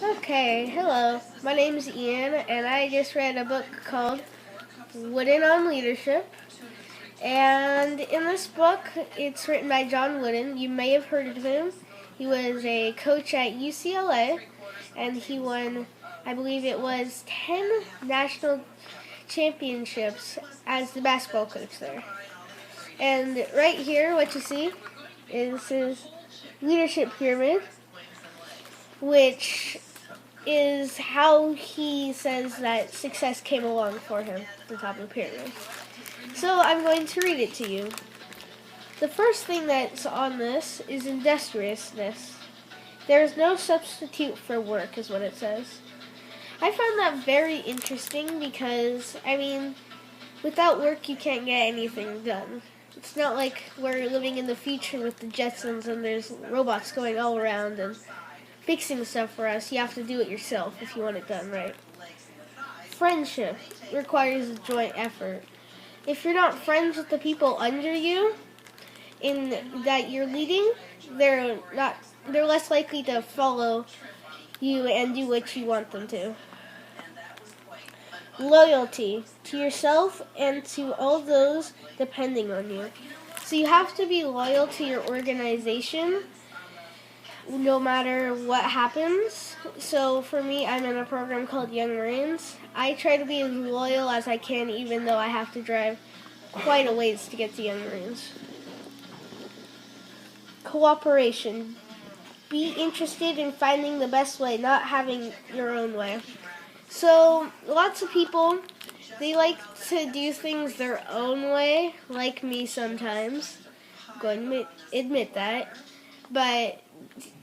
Okay, hello. My name is Ian, and I just read a book called Wooden on Leadership. And in this book, it's written by John Wooden. You may have heard of him. He was a coach at UCLA, and he won, I believe it was 10 national championships as the basketball coach there. And right here, what you see is his leadership pyramid, which is how he says that success came along for him, the top of the pyramid. So I'm going to read it to you. The first thing that's on this is industriousness. There is no substitute for work, is what it says. I found that very interesting because, without work you can't get anything done. It's not like we're living in the future with the Jetsons and there's robots going all around and fixing stuff for us. You have to do it yourself if you want it done right. Friendship requires a joint effort. If you're not friends with the people under you in that you're leading, they're less likely to follow you and do what you want them to. Loyalty to yourself and to all those depending on you. So you have to be loyal to your organization no matter what happens. So for me, I'm in a program called Young Marines. I try to be as loyal as I can, even though I have to drive quite a ways to get to Young Marines. Cooperation. Be interested in finding the best way, not having your own way. So lots of people, they like to do things their own way, like me sometimes. I'm going to admit that. But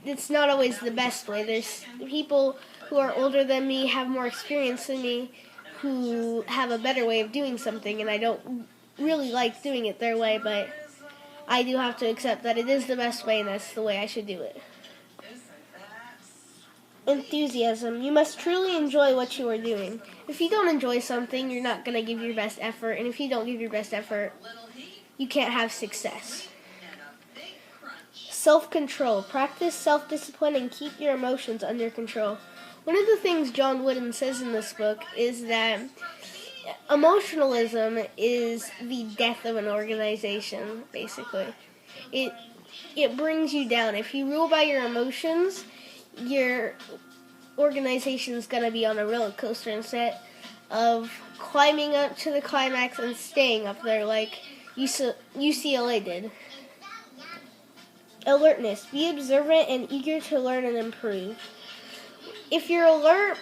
it's not always the best way. There's people who are older than me, have more experience than me, who have a better way of doing something, and I don't really like doing it their way, but I do have to accept that it is the best way and that's the way I should do it. Enthusiasm. You must truly enjoy what you are doing. If you don't enjoy something, you're not going to give your best effort, and if you don't give your best effort, you can't have success. Self-control. Practice self-discipline and keep your emotions under control. One of the things John Wooden says in this book is that emotionalism is the death of an organization, basically. It brings you down. If you rule by your emotions, your organization's going to be on a roller coaster instead of climbing up to the climax and staying up there like UCLA did. Alertness. Be observant and eager to learn and improve. If you're alert,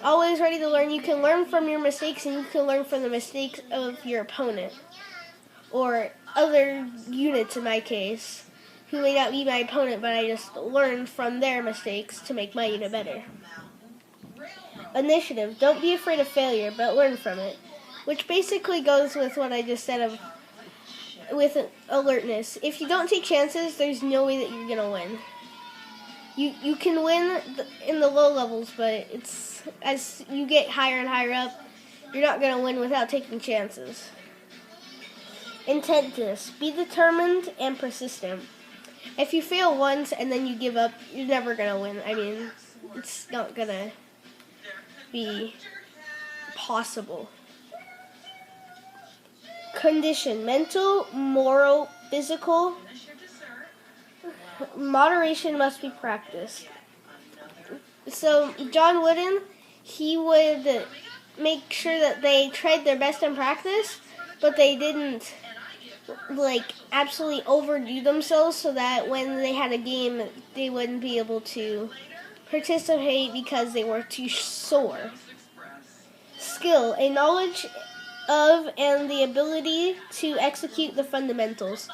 always ready to learn, you can learn from your mistakes and you can learn from the mistakes of your opponent. Or other units in my case, who may not be my opponent, but I just learn from their mistakes to make my unit better. Initiative. Don't be afraid of failure, but learn from it. Which basically goes with what I just said with alertness. If you don't take chances, there's no way that you're going to win. You can win in the low levels, but it's as you get higher and higher up, you're not going to win without taking chances. Intentness. Be determined and persistent. If you fail once and then you give up, you're never going to win. It's not going to be possible. Condition. Mental, moral, physical. Moderation must be practiced. So John Wooden, he would make sure that they tried their best in practice, but they didn't absolutely overdo themselves so that when they had a game, they wouldn't be able to participate because they were too sore. Skill, a knowledge of and the ability to execute the fundamentals.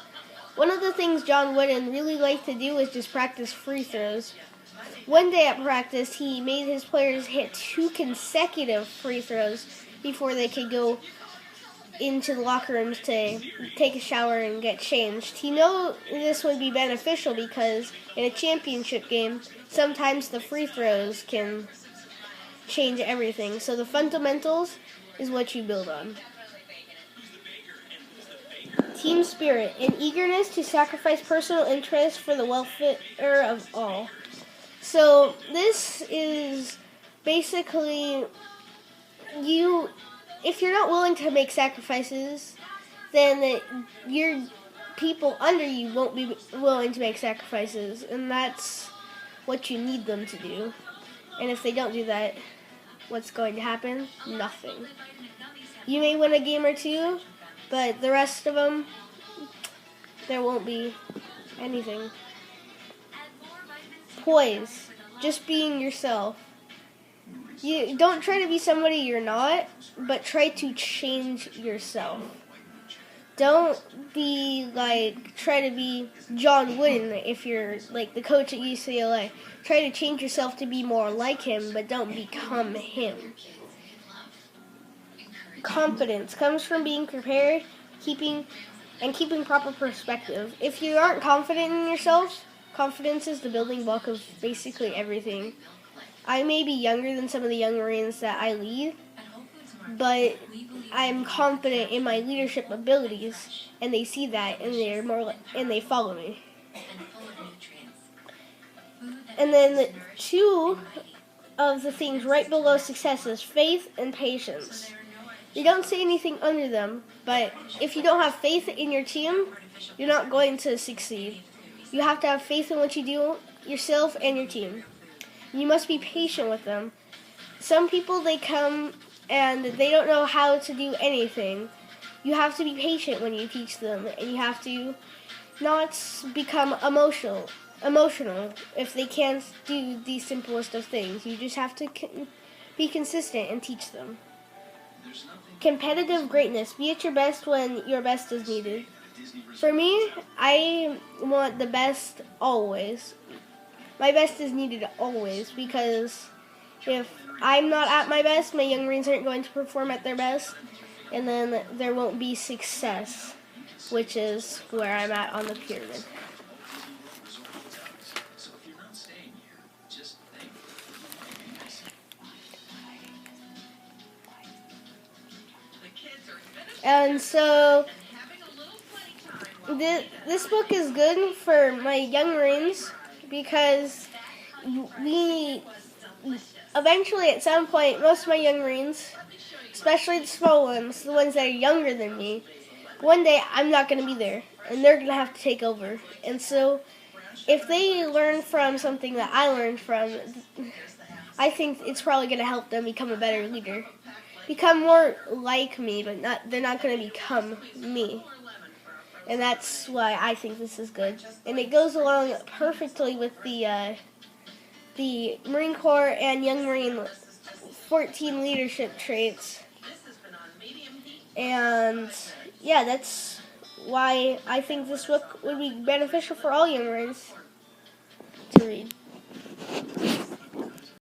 One of the things John Wooden really liked to do was just practice free throws. One day at practice, he made his players hit 2 consecutive free throws before they could go into the locker rooms to take a shower and get changed. He knew this would be beneficial because in a championship game, sometimes the free throws can change everything. So the fundamentals is what you build on. Team spirit, an eagerness to sacrifice personal interest for the welfare of all. So this is basically if you're not willing to make sacrifices, then your people under you won't be willing to make sacrifices, and that's what you need them to do. And if they don't do that, what's going to happen? Nothing. You may win a game or two, but the rest of them, there won't be anything. Poise. Just being yourself. You don't try to be somebody you're not, but try to change yourself. Don't be try to be John Wooden if you're like the coach at UCLA. Try to change yourself to be more like him, but don't become him. Confidence comes from being prepared, keeping proper perspective. If you aren't confident in yourself, confidence is the building block of basically everything. I may be younger than some of the young Marines that I lead, but I'm confident in my leadership abilities, and they see that, and they follow me. And then two of the things right below success is faith and patience. You don't say anything under them, but if you don't have faith in your team, you're not going to succeed. You have to have faith in what you do, yourself and your team. You must be patient with them. Some people, they come and they don't know how to do anything. You have to be patient when you teach them, and you have to not become emotional if they can't do the simplest of things. You just have to be consistent and teach them. Competitive greatness. Be at your best when your best is needed. For me, I want the best always. My best is needed always, because if I'm not at my best, my young Marines aren't going to perform at their best, and then there won't be success, which is where I'm at on the pyramid. And so this book is good for my young Marines, because we eventually, at some point, most of my young Marines, especially the small ones, the ones that are younger than me, one day I'm not going to be there, and they're going to have to take over. And so if they learn from something that I learned from, I think it's probably going to help them become a better leader. Become more like me, but they're not going to become me. And that's why I think this is good. And it goes along perfectly with the Marine Corps and Young Marine 14 leadership traits. And yeah, that's why I think this book would be beneficial for all Young Marines to read.